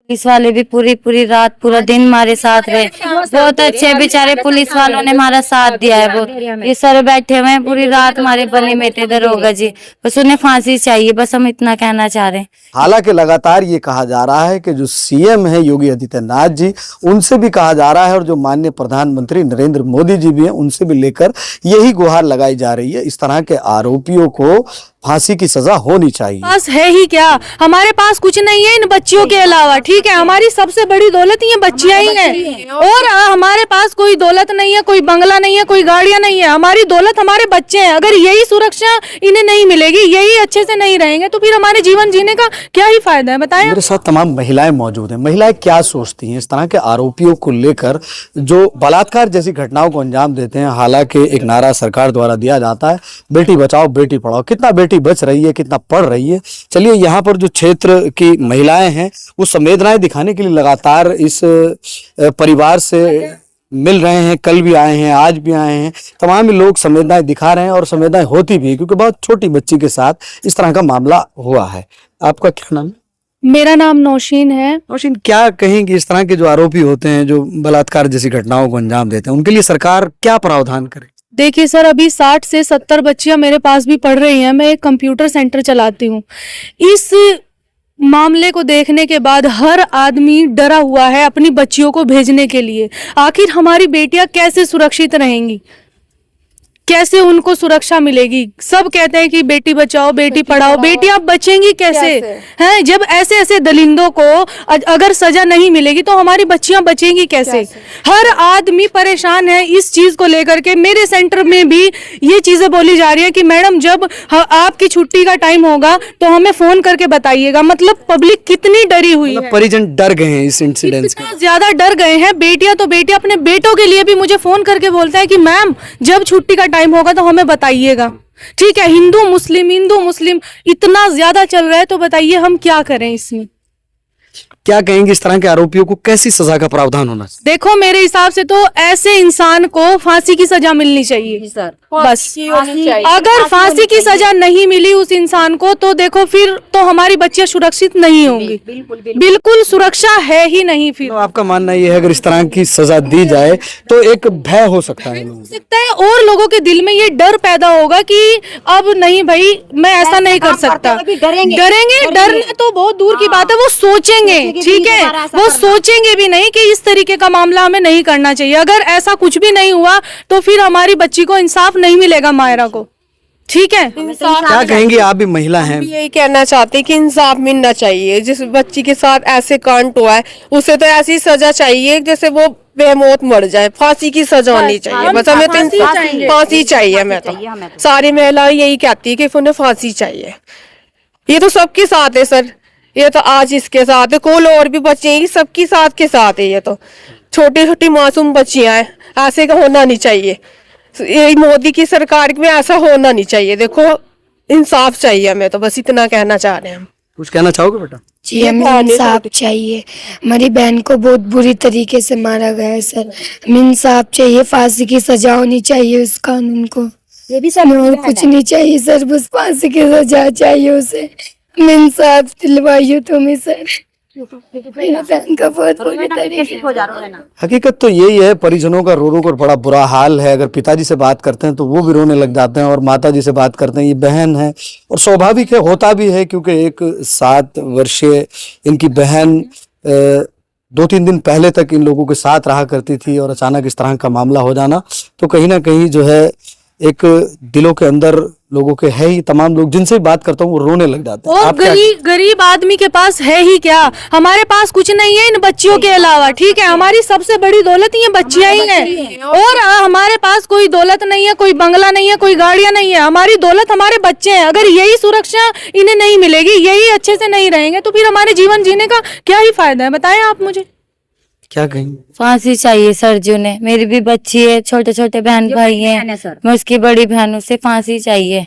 Police वाले भी पूरी रात पूरा दिन हमारे साथ रहे, बहुत अच्छे बेचारे पुलिस वालों ने हमारा साथ दिया है। वो ये सर बैठे हुए हैं पूरी रात हमारे बलि में दरोगा जी, बस उन्हें फांसी चाहिए, बस हम इतना कहना चाह रहे हैं। हालांकि लगातार ये कहा जा रहा है कि जो सीएम है योगी आदित्यनाथ जी, उनसे भी कहा जा रहा है और जो माननीय प्रधानमंत्री नरेंद्र मोदी जी भी हैं उनसे भी लेकर यही गुहार लगाई जा रही है, इस तरह के आरोपियों को फांसी की सजा होनी चाहिए। पास है ही क्या, हमारे पास कुछ नहीं है इन बच्चियों के अलावा, ठीक है। हमारी सबसे बड़ी दौलत ये बच्चियां ही हैं और हमारे पास कोई दौलत नहीं है, कोई बंगला नहीं है, कोई गाड़ियां नहीं है। हमारी दौलत हमारे बच्चे हैं। अगर यही सुरक्षा इन्हें नहीं मिलेगी, यही अच्छे से नहीं रहेंगे, तो फिर हमारे जीवन जीने का क्या ही फायदा है, बताएं। मेरे साथ तमाम महिलाएं मौजूद हैं। महिलाएं क्या सोचती हैं इस तरह के आरोपियों को लेकर जो बलात्कार जैसी घटनाओं को अंजाम देते हैं। हालांकि एक नारा सरकार द्वारा दिया जाता है, बेटी बचाओ बेटी पढ़ाओ। कितना बेटी बच रही है, कितना पढ़ रही है। चलिए यहाँ पर जो क्षेत्र की महिलाएं हैं वो संवेदनाएं दिखाने के लिए लगातार इस परिवार से मिल रहे हैं। कल भी आए हैं, आज भी आए हैं, तमाम लोग संवेदनाएं दिखा रहे हैं और संवेदनाएं होती भी है क्योंकि बहुत छोटी बच्ची के साथ इस तरह का मामला हुआ है। आपका क्या नाम है? मेरा नाम नौशीन है। नौशीन, क्या कहेंगे इस तरह के जो आरोपी होते हैं जो बलात्कार जैसी घटनाओं को अंजाम देते हैं, उनके लिए सरकार क्या प्रावधान करे? देखिए सर, अभी 60 से 70 बच्चियां मेरे पास भी पढ़ रही हैं। मैं एक कंप्यूटर सेंटर चलाती हूँ। इस मामले को देखने के बाद हर आदमी डरा हुआ है अपनी बच्चियों को भेजने के लिए। आखिर हमारी बेटियां कैसे सुरक्षित रहेंगी, कैसे उनको सुरक्षा मिलेगी? सब कहते हैं कि बेटी बचाओ बेटी पढ़ाओ, बेटी आप बचेंगी कैसे हैं? जब ऐसे ऐसे दलिंदों को अगर सजा नहीं मिलेगी तो हमारी बच्चियां बचेंगी कैसे? हर आदमी परेशान है इस चीज को लेकर के। मेरे सेंटर में भी ये चीजें बोली जा रही है कि मैडम जब आपकी छुट्टी का टाइम होगा तो हमें फोन करके बताइएगा। मतलब पब्लिक कितनी डरी हुई है, परिजन डर गए हैं इस इंसिडेंट से, ज्यादा डर गए हैं। बेटियां तो बेटियां अपने बेटों के लिए भी मुझे फोन करके बोलते हैं कि मैम जब छुट्टी का टाइम होगा तो हमें बताइएगा। ठीक है, हिंदू मुस्लिम इतना ज्यादा चल रहा है, तो बताइए हम क्या करें इसमें? क्या कहेंगे इस तरह के आरोपियों को कैसी सजा का प्रावधान होना चाहिए? देखो मेरे हिसाब से तो ऐसे इंसान को फांसी की सजा मिलनी चाहिए सर, बस। अगर फांसी की सजा नहीं मिली उस इंसान को तो देखो फिर तो हमारी बच्चियां सुरक्षित नहीं होंगी। बिल्कुल सुरक्षा है ही नहीं। फिर तो आपका मानना ये है अगर इस तरह की सजा दी जाए तो एक भय हो सकता है और लोगों के दिल में ये डर पैदा होगा कि अब नहीं भाई मैं ऐसा नहीं कर सकता। डरेंगे, डरना तो बहुत दूर की बात है, वो सोचेंगे, ठीक है, वो सोचेंगे भी नहीं कि इस तरीके का मामला हमें नहीं करना चाहिए। अगर ऐसा कुछ भी नहीं हुआ तो फिर हमारी बच्ची को इंसाफ नहीं मिलेगा, मायरा को। ठीक है, क्या कहेंगी? आप भी महिला हैं। यही कहना चाहते हैं कि इंसाफ मिलना चाहिए। जिस बच्ची के साथ ऐसे कांड हुआ है उसे तो ऐसी सजा चाहिए जैसे वो बेमौत मर जाए। फांसी की सजा होनी चाहिए, बस हमें तो फांसी चाहिए। मैं तो सारी महिलाएं यही कहती है कि उन्हें फांसी चाहिए। ये तो सबके साथ है सर, ये तो आज इसके साथ है, कल और भी बच्चे हैं, सबके साथ के साथ है। ये तो छोटी छोटी मासूम बच्चियां हैं, ऐसे का होना नहीं चाहिए। ये मोदी की सरकार में ऐसा होना नहीं चाहिए। देखो इंसाफ चाहिए हमें, तो बस इतना कहना चाह रहे हैं हम। कुछ कहना चाहोगे बेटा? जी, हमें इंसाफ चाहिए। हमारी बहन को बहुत बुरी तरीके से मारा गया है सर, हमें इंसाफ चाहिए। फांसी की सजा होनी चाहिए उस कानून को, ये भी सर, और कुछ नहीं चाहिए सर, बस फांसी की सजा चाहिए उसे। हमें इंसाफ दिलवाइए तुम्हें सर, मेरी बहन का बहुत बुरी तरीके हो जा रहा है ना। हकीकत तो यही है, परिजनों का रो रो कर बड़ा बुरा हाल है। अगर पिताजी से बात करते हैं तो वो भी रोने लग जाते हैं और माताजी से बात करते हैं, ये बहन है और स्वाभाविक है, होता भी है क्योंकि एक 7 वर्षीय इनकी बहन 2-3 दिन पहले तक इन लोगों के साथ रहा करती थी और अचानक इस तरह का मामला हो जाना तो कहीं ना कहीं जो है एक दिलों के अंदर लोगों के है ही, तमाम लोग जिनसे बात करता हूँ वो रोने लग जाते हैं। और गरीब आदमी के पास है ही क्या? हमारे पास कुछ नहीं है इन बच्चियों के अलावा, ठीक है। हमारी सबसे बड़ी दौलत ये बच्चियां ही हैं और हमारे पास कोई दौलत नहीं है, कोई बंगला नहीं है, कोई गाड़ियां नहीं है। हमारी दौलत हमारे बच्चे हैं। अगर यही सुरक्षा इन्हें नहीं मिलेगी, यही अच्छे से नहीं रहेंगे, तो फिर हमारे जीवन जीने का क्या ही फायदा है, बताएं आप मुझे। क्या कहेंगे? फांसी चाहिए सर जी ने। मेरी भी बच्ची है, छोटे छोटे बहन भाई हैं, मैं उसकी बड़ी बहन, उससे फांसी चाहिए।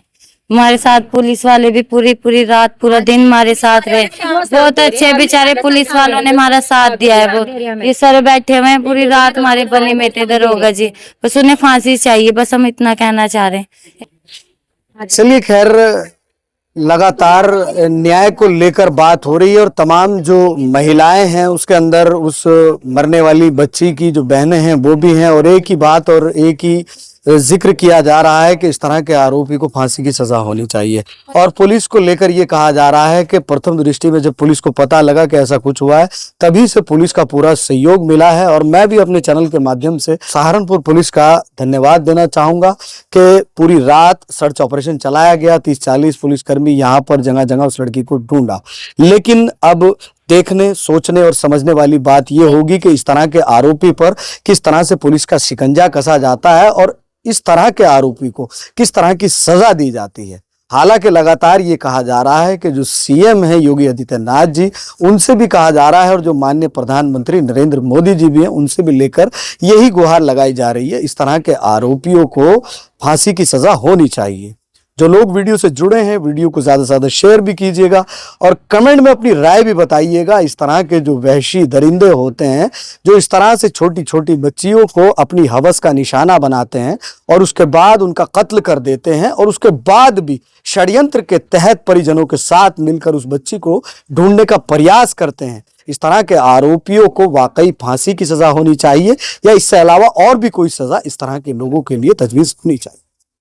हमारे साथ पुलिस वाले भी पूरी रात पूरा दिन हमारे साथ रहे, बहुत अच्छे बेचारे पुलिस वालों ने हमारा साथ दिया है। वो ये सर बैठे हुए हैं पूरी रात हमारे बलि में दरोगा जी, बस उन्हें फांसी चाहिए, बस हम इतना कहना चाह रहे हैं। चलिए खैर, लगातार न्याय को लेकर बात हो रही है और तमाम जो महिलाएं हैं उसके अंदर उस मरने वाली बच्ची की जो बहनें हैं वो भी हैं और एक ही बात और एक ही जिक्र किया जा रहा है कि इस तरह के आरोपी को फांसी की सजा होनी चाहिए। और पुलिस को लेकर ये कहा जा रहा है कि प्रथम दृष्टि में जब पुलिस को पता लगा कि ऐसा कुछ हुआ है तभी से पुलिस का पूरा सहयोग मिला है। और मैं भी अपने चैनल के माध्यम से सहारनपुर पुलिस का धन्यवाद देना चाहूंगा कि पूरी रात सर्च ऑपरेशन चलाया गया, 30-40 पुलिसकर्मी यहाँ पर जगह जगह उस लड़की को ढूंढा। लेकिन अब देखने, सोचने और समझने वाली बात यह होगी कि इस तरह के आरोपी पर किस तरह से पुलिस का शिकंजा कसा जाता है और इस तरह के आरोपी को किस तरह की सजा दी जाती है। हालांकि लगातार ये कहा जा रहा है कि जो सीएम है योगी आदित्यनाथ जी, उनसे भी कहा जा रहा है और जो माननीय प्रधानमंत्री नरेंद्र मोदी जी भी हैं उनसे भी लेकर यही गुहार लगाई जा रही है, इस तरह के आरोपियों को फांसी की सजा होनी चाहिए। जो लोग वीडियो से जुड़े हैं वीडियो को ज़्यादा से ज़्यादा शेयर भी कीजिएगा और कमेंट में अपनी राय भी बताइएगा। इस तरह के जो वहशी दरिंदे होते हैं जो इस तरह से छोटी छोटी बच्चियों को अपनी हवस का निशाना बनाते हैं और उसके बाद उनका कत्ल कर देते हैं और उसके बाद भी षड्यंत्र के तहत परिजनों के साथ मिलकर उस बच्ची को ढूंढने का प्रयास करते हैं, इस तरह के आरोपियों को वाकई फांसी की सजा होनी चाहिए या इससे अलावा और भी कोई सजा इस तरह के लोगों के लिए तजवीज़ होनी चाहिए।